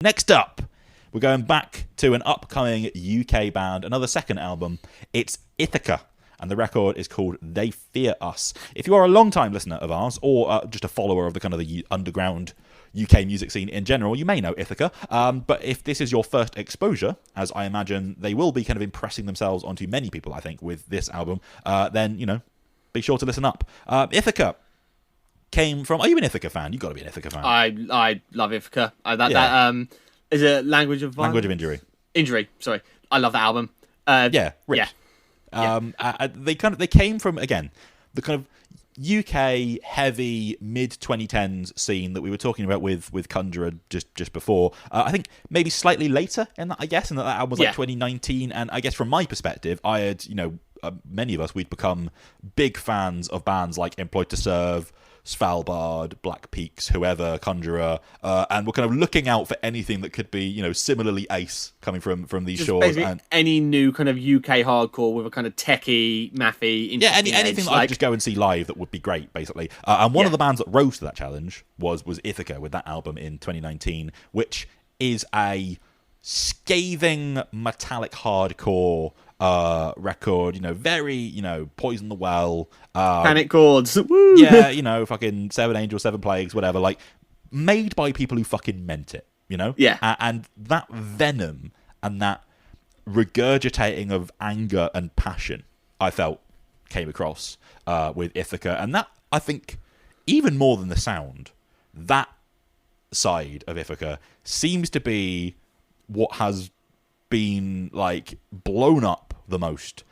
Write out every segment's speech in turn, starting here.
Next up, we're going back to an upcoming UK band, another second album. It's Ithaca, and the record is called They Fear Us. If you are a long-time listener of ours, or just a follower of the kind of the underground UK music scene in general, you may know Ithaca. But if this is your first exposure, as I imagine they will be kind of impressing themselves onto many people, I think, with this album, then, be sure to listen up. Ithaca came from... Are you an Ithaca fan? You've got to be an Ithaca fan. I love Ithaca. That is it Language of Violence? Language of Injury. Injury, sorry. I love that album. Rich. They came from, again, the kind of UK heavy mid-2010s scene that we were talking about with Conjurer just before. I think maybe slightly later in that, and that album was like 2019. And I guess from my perspective, I had, many of us, we'd become big fans of bands like Employed to Serve, Svalbard, Black Peaks, whoever, Conjurer, and we're kind of looking out for anything that could be, similarly ace coming from these just shores. And any new kind of UK hardcore with a kind of techie, mathy, anything that I could just go and see live that would be great, basically. And one of the bands that rose to that challenge was Ithaca with that album in 2019, which is a scathing metallic hardcore record, very, Poison the Well, Panic Chords, woo! Yeah, fucking Seven Angels, Seven Plagues, whatever, like, made by people who fucking meant it, Yeah. And that venom and that regurgitating of anger and passion, I felt, came across with Ithaca, and that, I think, even more than the sound, that side of Ithaca seems to be what has been, like, blown up the most,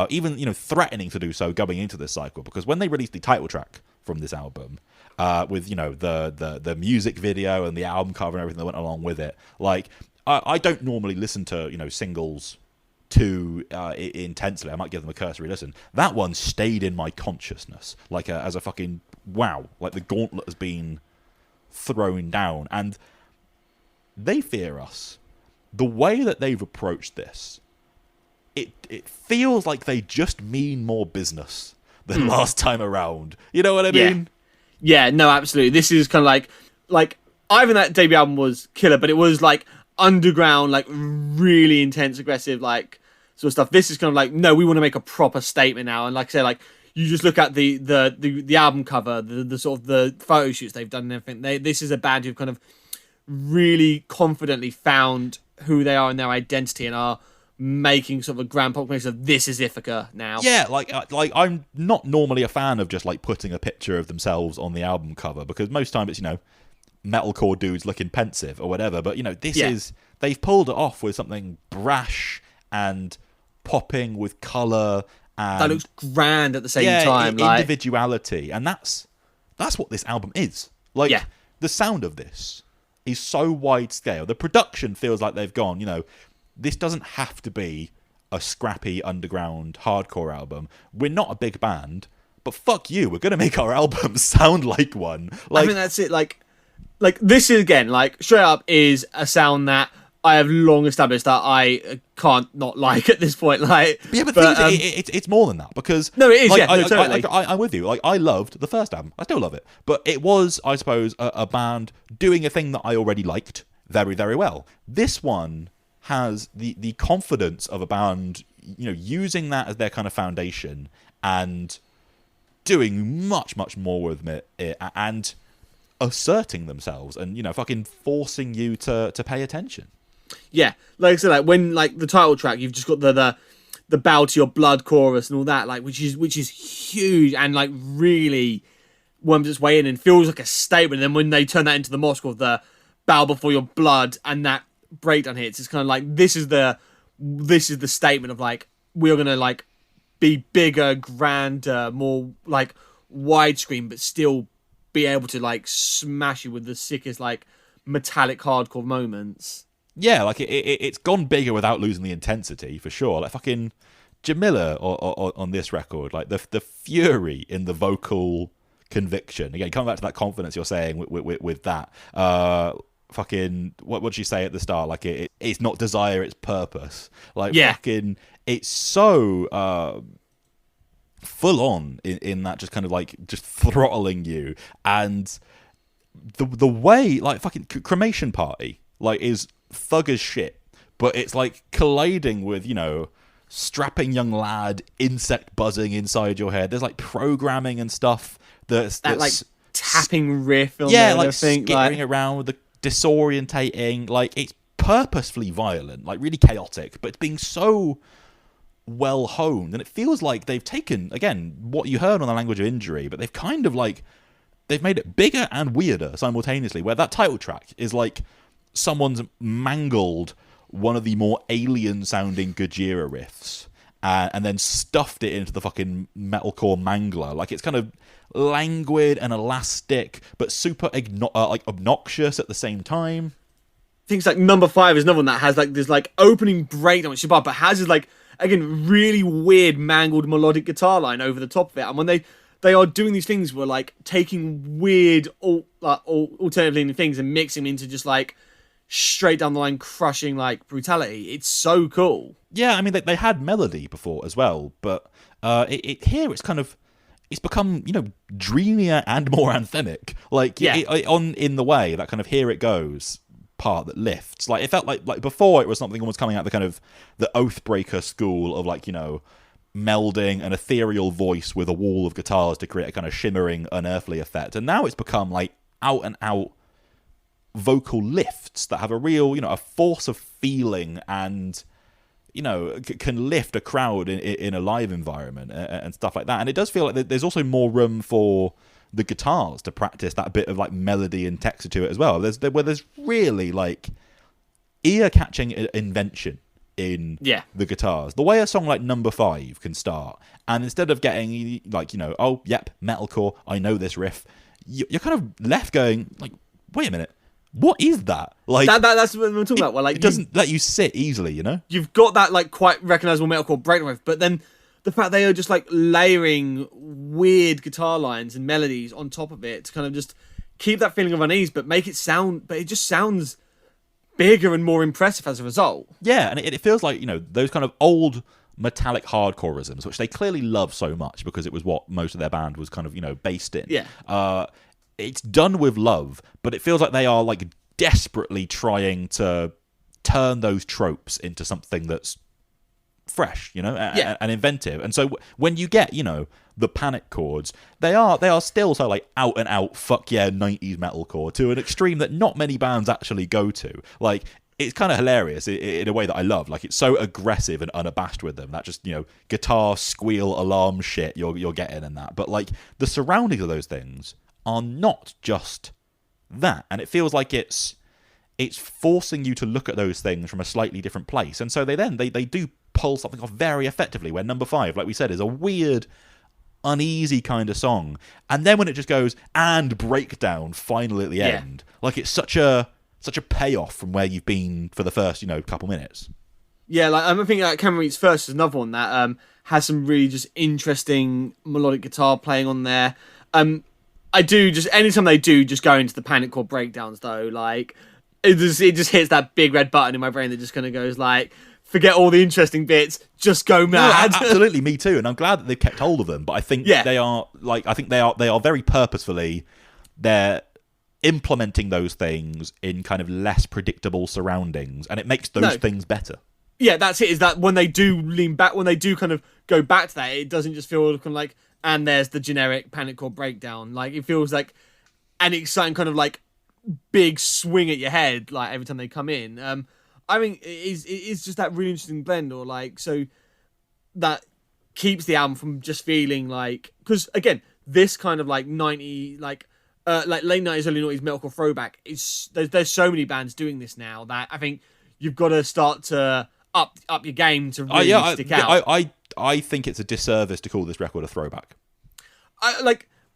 even threatening to do so going into this cycle, because when they released the title track from this album, with the music video and the album cover and everything that went along with it, like, I don't normally listen to singles too intensely. I might give them a cursory listen. That one stayed in my consciousness like as a fucking wow, like the gauntlet has been thrown down. And They Fear Us, the way that they've approached this, it feels like they just mean more business than last time around. You know what I mean? Yeah, no, absolutely. This is kind of like I think that debut album was killer, but it was like underground, like really intense, aggressive, like sort of stuff. This is kind of like, no, we want to make a proper statement now. And like I say, like you just look at the album cover, the sort of the photo shoots they've done and everything. This is a band who've kind of really confidently found who they are and their identity and are making sort of a grand proclamation of this is Ithaca now. Yeah, like I'm not normally a fan of just like putting a picture of themselves on the album cover, because most time it's metalcore dudes looking pensive or whatever, but this is, they've pulled it off with something brash and popping with colour and that looks grand at the same time, individuality, and that's what this album is. Like, the sound of this is so wide scale. The production feels like they've gone, this doesn't have to be a scrappy underground hardcore album. We're not a big band, but fuck you, we're going to make our album sound like one. Like, I think that's it. Like this is, again, like straight up is a sound that I have long established that I can't not like at this point. Like, but it's more than that, because no, it is. Like, Totally. I'm with you. Like, I loved the first album. I still love it, but it was, I suppose, a band doing a thing that I already liked very, very well. This one has the confidence of a band, using that as their kind of foundation and doing much, much more with it and asserting themselves and, fucking forcing you to pay attention. Yeah, like I said, like when like the title track, you've just got the bow to your blood chorus and all that, like which is huge and like really worms its way in and feels like a statement. And then when they turn that into the mosque of the bow before your blood and that breakdown hits, it's kind of like this is the statement of like we're gonna like be bigger, grander, more like widescreen, but still be able to like smash you with the sickest like metallic hardcore moments. Yeah, like it's gone bigger without losing the intensity, for sure. Like fucking Jamila on this record, like the fury in the vocal conviction. Again, coming back to that confidence you're saying with that. Fucking what would you say at the start? Like it's not desire, it's purpose. Like fucking, it's so full on in that, just kind of like just throttling you. And the way, like fucking Cremation Party like is thug as shit, but it's like colliding with, strapping young lad, insect buzzing inside your head. There's like programming and stuff that's like tapping riff on yeah, there, like I think, skittering around with the disorientating, like it's purposefully violent, like really chaotic, but it's being so well honed, and it feels like they've taken, again, what you heard on the Language of Injury, but they've kind of like they've made it bigger and weirder simultaneously, where that title track is like someone's mangled one of the more alien sounding Gojira riffs and then stuffed it into the fucking metalcore mangler. Like it's kind of languid and elastic, but super like obnoxious at the same time. Things like Number 5 is another one that has like this like opening breakdown, which is bad, but has this like, again, really weird mangled melodic guitar line over the top of it. And when they are doing these things where like taking weird alternative leaning things and mixing them into just like straight down the line crushing like brutality. It's so cool. Yeah, I mean they had melody before as well, but here it's become dreamier and more anthemic. Like in the way that kind of Here It Goes part that lifts. Like it felt like before it was something almost coming out of the kind of the Oathbreaker school of like melding an ethereal voice with a wall of guitars to create a kind of shimmering unearthly effect, and now it's become like out and out vocal lifts that have a real a force of feeling and can lift a crowd in a live environment and stuff like that. And it does feel like there's also more room for the guitars to practice that bit of like melody and texture to it as well. There's really like ear-catching invention in the guitars. The way a song like Number 5 can start, and instead of getting like oh yep, metalcore, I know this riff, you're kind of left going like, wait a minute, what is that? Like that's what I'm talking about. Where like it doesn't let you sit easily, You've got that like quite recognizable metalcore breakdown riff, but then the fact they are just like layering weird guitar lines and melodies on top of it to kind of just keep that feeling of unease, but make it sound, but it just sounds bigger and more impressive as a result. Yeah, and it feels like those kind of old metallic hardcoreisms, which they clearly love so much because it was what most of their band was kind of based in. Yeah. It's done with love, but it feels like they are like desperately trying to turn those tropes into something that's fresh, and inventive. And so when you get, the panic chords, they are still so like out and out fuck yeah 90s metalcore to an extreme that not many bands actually go to. Like it's kind of hilarious in a way that I love. Like it's so aggressive and unabashed with them, that just guitar squeal alarm shit you're getting and that. But like the surroundings of those things are not just that, and it feels like it's forcing you to look at those things from a slightly different place. And so they do pull something off very effectively, where Number 5, like we said, is a weird, uneasy kind of song, and then when it just goes and breakdown finally at the end, like it's such a payoff from where you've been for the first couple minutes. Yeah, like I'm thinking like Cameron Meets First is another one that has some really just interesting melodic guitar playing on there. I do just anytime they do just go into the panic chord breakdowns though, like it just hits that big red button in my brain that just kind of goes like, forget all the interesting bits, just go mad. No, absolutely, me too. And I'm glad that they've kept hold of them. But I think they are very purposefully, they're implementing those things in kind of less predictable surroundings, and it makes those things better. Yeah, that's it. Is that when they do lean back, when they do kind of go back to that, it doesn't just feel kind of like, and there's the generic panic chord breakdown. Like it feels like an exciting kind of like big swing at your head, like every time they come in. I mean, it's just that really interesting blend, or like so that keeps the album from just feeling like, because again, this kind of like 90 like late 90s, early 90s metalcore throwback is there's so many bands doing this now that I think you've got to start to up your game to really stick out. I think it's a disservice to call this record a throwback.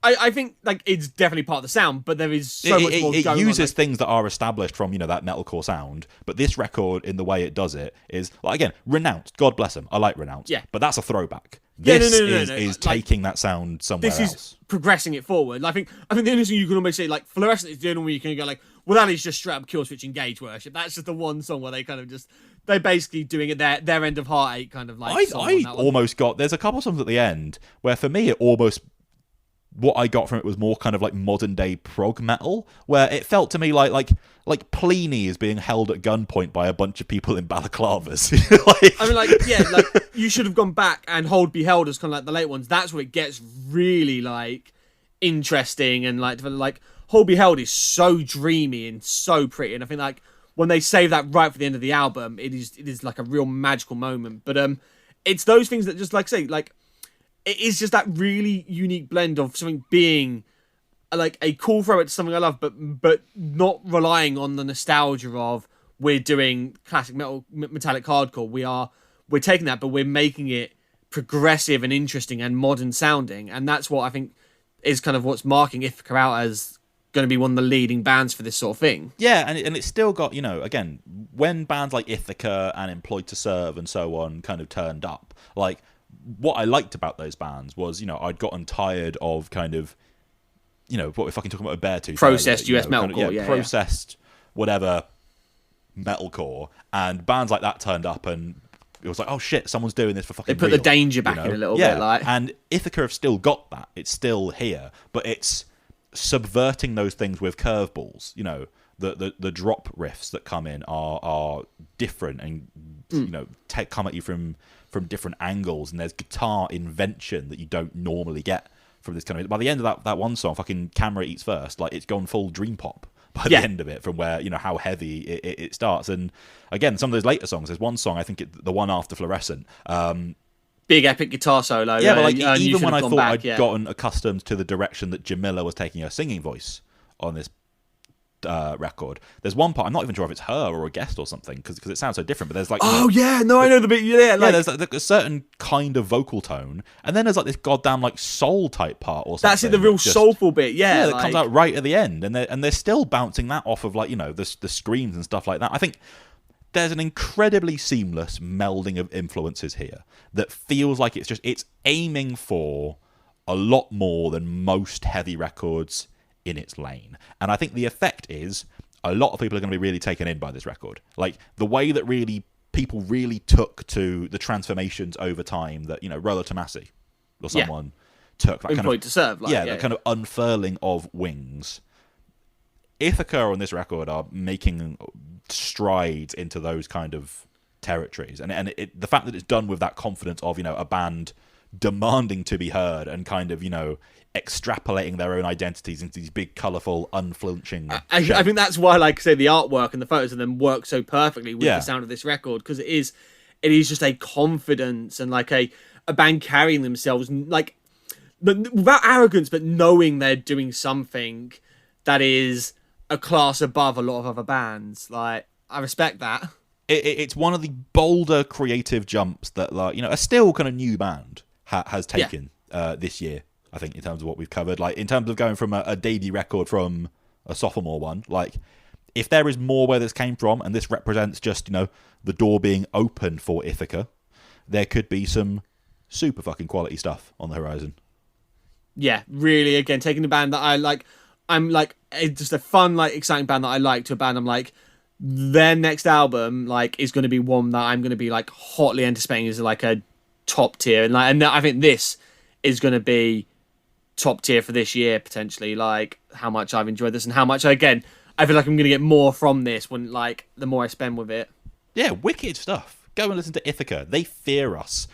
I think like it's definitely part of the sound, but there is so much more going on. It uses things that are established from that metalcore sound, but this record, in the way it does it, is like, again, Renounced. God bless them. I like Renounced. Yeah, but that's a throwback. This is taking that sound somewhere else. This is progressing it forward. I think the only thing you can almost say, like Fluorescent, is the only one you can go like, well, that is just straight up Kill Switch Engage worship. That's just the one song where they kind of just they're basically doing it their end of Heartache kind of like. I almost got, there's a couple songs at the end where for me it almost what I got from it was more kind of like modern day prog metal, where it felt to me like Pliny is being held at gunpoint by a bunch of people in balaclavas. I mean, like, yeah, like you should have gone back and Hold Be Held as kind of like the late ones. That's where it gets really like interesting, and like Hold Be Held is so dreamy and so pretty, and I think like when they save that right for the end of the album, it is like a real magical moment. But it's those things that just like say like it is just that really unique blend of something being like a cool throwback to something I love, but not relying on the nostalgia of we're doing classic metallic hardcore. We're taking that, but we're making it progressive and interesting and modern sounding, and that's what I think is kind of what's marking Ithaca out as going to be one of the leading bands for this sort of thing. Yeah, and it's still got, you know, again, when bands like Ithaca and Employed to Serve and so on kind of turned up, like, what I liked about those bands was, you know, I'd gotten tired of kind of, you know, what we're fucking talking about with Beartooth. Processed US metalcore, kind of, processed whatever metalcore, and bands like that turned up and it was like, oh shit, someone's doing this for fucking They put real, the danger back you know? in a little bit, like. And Ithaca have still got that. It's still here, but it's subverting those things with curveballs. You know, the drop riffs that come in are different and you know come at you from different angles, and there's guitar invention that you don't normally get from this kind of. By the end of that one song, fucking Camera Eats First, like it's gone full dream pop by the end of it, from where, you know, how heavy it starts. And again, some of those later songs, there's one song, I think the one after Fluorescent, big epic guitar solo. Yeah, but like even when I thought I'd gotten accustomed to the direction that Jamila was taking her singing voice on this record, there's one part, I'm not even sure if it's her or a guest or something, because it sounds so different, but there's like, I know the bit. There's like a certain kind of vocal tone, and then there's like this goddamn like soul type part or something. That's it, the real soulful bit. That comes out right at the end, and they're still bouncing that off of, like, you know, the screams and stuff like that. I think there's an incredibly seamless melding of influences here that feels like it's aiming for a lot more than most heavy records in its lane. And I think the effect is a lot of people are going to be really taken in by this record. Like, the way that really people really took to the transformations over time that, you know, Rollo Tomasi or someone took. That Employed to Serve. Like, that kind of unfurling of wings. Ithaca on this record are making strides into those kind of territories. And the fact that it's done with that confidence of, you know, a band demanding to be heard and kind of, you know, extrapolating their own identities into these big, colourful, unflinching I think that's why, like I say, the artwork and the photos of them work so perfectly with the sound of this record, because it is just a confidence and like a band carrying themselves like without arrogance, but knowing they're doing something that is a class above a lot of other bands. Like, I respect that. It's one of the bolder creative jumps that, like, you know, a still kind of new band has taken this year, I think, in terms of what we've covered. Like, in terms of going from a debut record from a sophomore one, like, if there is more where this came from, and this represents just, you know, the door being open for Ithaca, there could be some super fucking quality stuff on the horizon. Yeah, really, again, taking the band that I like, I'm like, it's just a fun, like, exciting band that I like, to a band I'm like, their next album, like, is going to be one that I'm going to be, like, hotly anticipating as, like, a top tier. And I think this is going to be top tier for this year, potentially. Like, how much I've enjoyed this and how much, again, I feel like I'm going to get more from this when, like, the more I spend with it. Yeah, wicked stuff. Go and listen to Ithaca. They fear us.